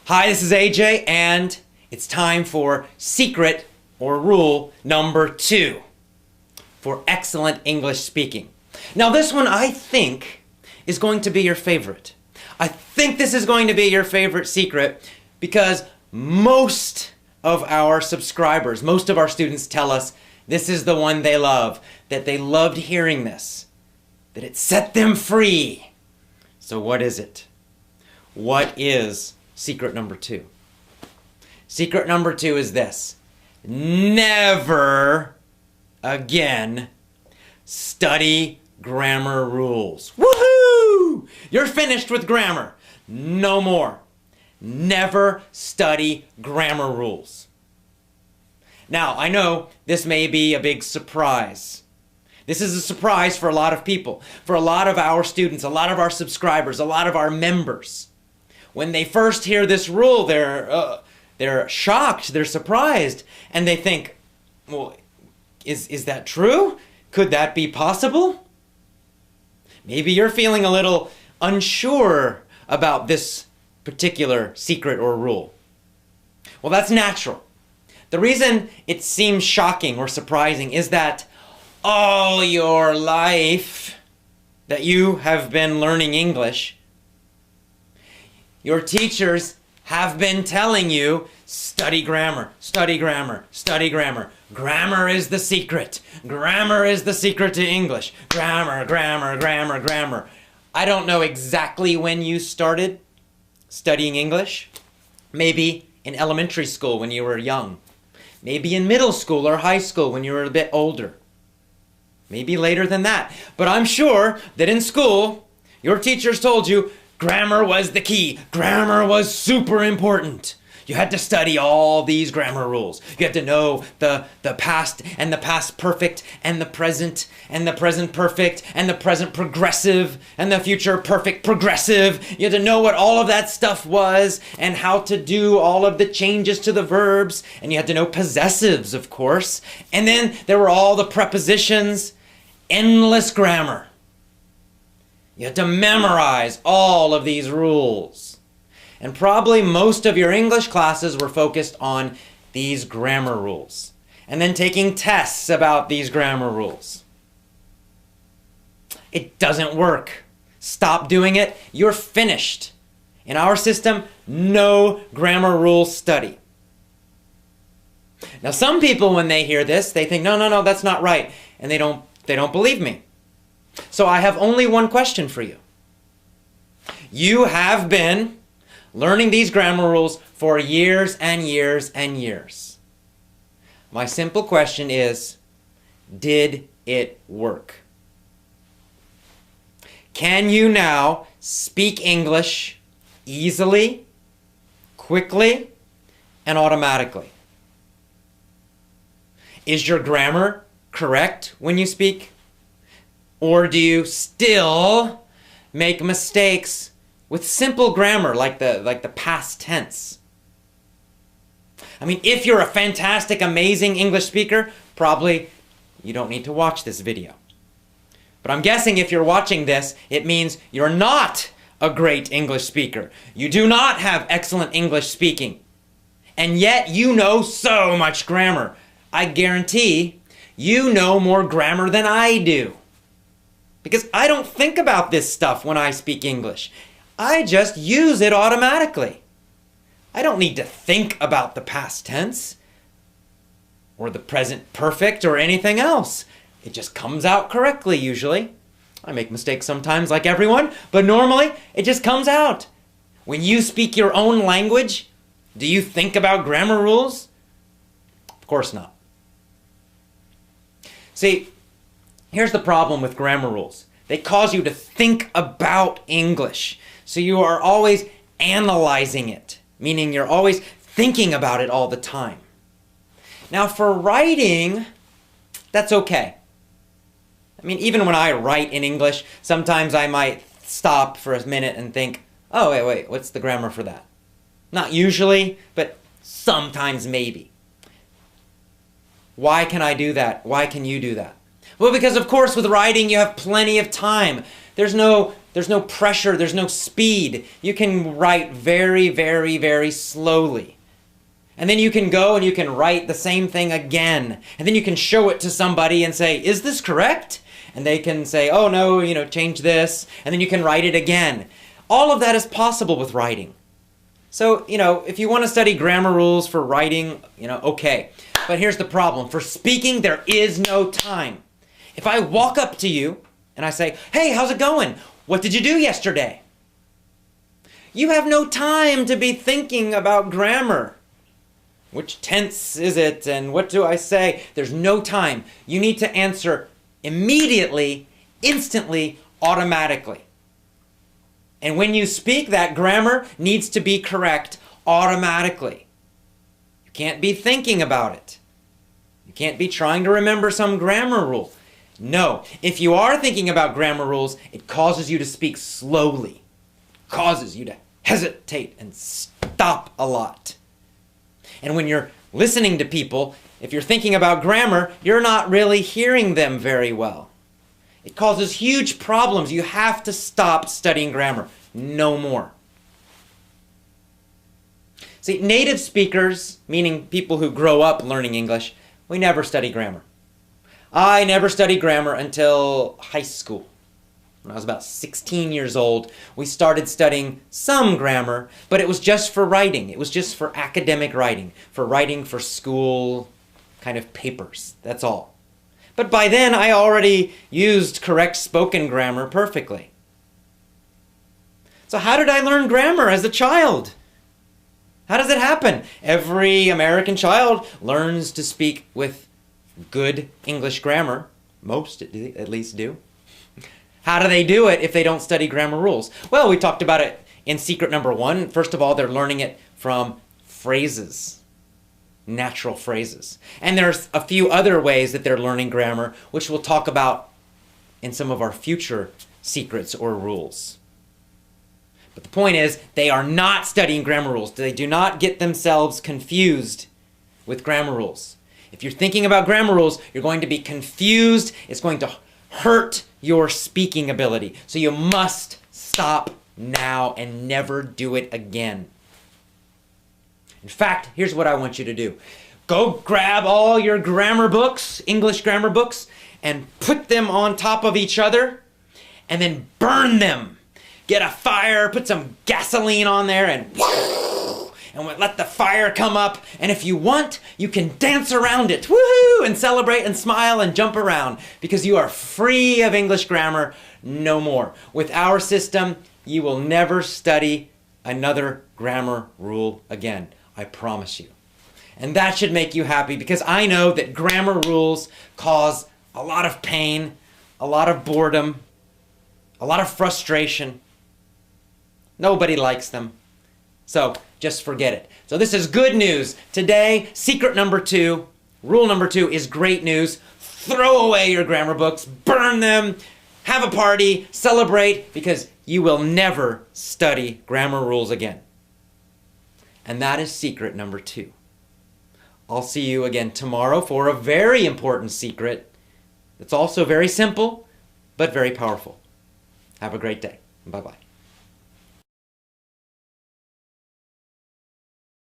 Hi, this is AJ, and it's time for secret or rule number 2 for excellent English speaking. Now, this one I think is going to be your favorite. I think this is going to be your favorite secret because most of our subscribers, most of our students tell us this is the one they love, that they loved hearing this, that it set them free. So what is it? What is secret number 2? Secret number 2 is this: never again study grammar rules. Woohoo! You're finished with grammar. No more. Never study grammar rules. Now, I know this may be a big surprise. This is a surprise for a lot of people, for a lot of our students, a lot of our subscribers, a lot of our members. When they first hear this rule, they're shocked, they're surprised, and they think, well, is that true? Could that be possible? Maybe you're feeling a little unsure about this particular secret or rule. Well, that's natural. The reason it seems shocking or surprising is that all your life that you have been learning English, your teachers have been telling you, study grammar, study grammar, study grammar. Grammar is the secret. Grammar is the secret to English. Grammar, grammar, grammar, grammar. I don't know exactly when you started studying English. Maybe in elementary school when you were young. Maybe in middle school or high school when you were a bit older. Maybe later than that. But I'm sure that in school, your teachers told you grammar was the key. Grammar was super important. You had to study all these grammar rules. You had to know the past and the past perfect and the present perfect and the present progressive and the future perfect progressive. You had to know what all of that stuff was and how to do all of the changes to the verbs. And you had to know possessives, of course. And then there were all the prepositions, endless grammar. You had to memorize all of these rules. And probably most of your English classes were focused on these grammar rules, and then taking tests about these grammar rules. It doesn't work. Stop doing it. You're finished. In our system, no grammar rule study. Now, some people, when they hear this, they think, no, that's not right, and they don't believe me. So I have only one question for you. You have been learning these grammar rules for years and years and years. My simple question is, did it work? Can you now speak English easily, quickly, and automatically? Is your grammar correct when you speak? Or do you still make mistakes with simple grammar like the past tense? I mean, if you're a fantastic, amazing English speaker, probably you don't need to watch this video. But I'm guessing if you're watching this, it means you're not a great English speaker. You do not have excellent English speaking. And yet you know so much grammar. I guarantee you know more grammar than I do. Because I don't think about this stuff when I speak English. I just use it automatically. I don't need to think about the past tense or the present perfect or anything else. It just comes out correctly usually. I make mistakes sometimes like everyone, but normally it just comes out. When you speak your own language, do you think about grammar rules? Of course not. See, here's the problem with grammar rules. They cause you to think about English. So you are always analyzing it, meaning you're always thinking about it all the time. Now for writing, that's okay. I mean, even when I write in English, sometimes I might stop for a minute and think, oh, wait, what's the grammar for that? Not usually, but sometimes maybe. Why can I do that? Why can you do that? Well, because of course with writing you have plenty of time. There's no There's no pressure, there's no speed. You can write very, very, very slowly. And then you can go and you can write the same thing again. And then you can show it to somebody and say, is this correct? And they can say, oh no, change this. And then you can write it again. All of that is possible with writing. So, if you want to study grammar rules for writing, okay. But here's the problem. For speaking, there is no time. If I walk up to you and I say, hey, how's it going? What did you do yesterday? You have no time to be thinking about grammar. Which tense is it and what do I say? There's no time. You need to answer immediately, instantly, automatically. And when you speak, that grammar needs to be correct automatically. You can't be thinking about it. You can't be trying to remember some grammar rule. No, if you are thinking about grammar rules, it causes you to speak slowly. It causes you to hesitate and stop a lot. And when you're listening to people, if you're thinking about grammar, you're not really hearing them very well. It causes huge problems. You have to stop studying grammar. No more. See, native speakers, meaning people who grow up learning English, we never study grammar. I never studied grammar until high school. When I was about 16 years old, we started studying some grammar, but it was just for writing. It was just for academic writing for school kind of papers. That's all. But by then, I already used correct spoken grammar perfectly. So how did I learn grammar as a child? How does it happen? Every American child learns to speak with good English grammar. Most at least do. How do they do it if they don't study grammar rules? Well, we talked about it in secret number 1. First of all, they're learning it from phrases. Natural phrases. And there's a few other ways that they're learning grammar, which we'll talk about in some of our future secrets or rules. But the point is, they are not studying grammar rules. They do not get themselves confused with grammar rules. If you're thinking about grammar rules, you're going to be confused. It's going to hurt your speaking ability. So you must stop now and never do it again. In fact, here's what I want you to do. Go grab all your grammar books, English grammar books, and put them on top of each other, and then burn them. Get a fire, put some gasoline on there, and let the fire come up. And if you want, you can dance around it, woohoo, and celebrate and smile and jump around, because you are free of English grammar no more. With our system, you will never study another grammar rule again. I promise you. And that should make you happy, because I know that grammar rules cause a lot of pain, a lot of boredom, a lot of frustration. Nobody likes them. So just forget it. So this is good news. Today, secret number 2, rule number 2 is great news. Throw away your grammar books, burn them, have a party, celebrate, because you will never study grammar rules again. And that is secret number 2. I'll see you again tomorrow for a very important secret that's also very simple, but very powerful. Have a great day. Bye-bye.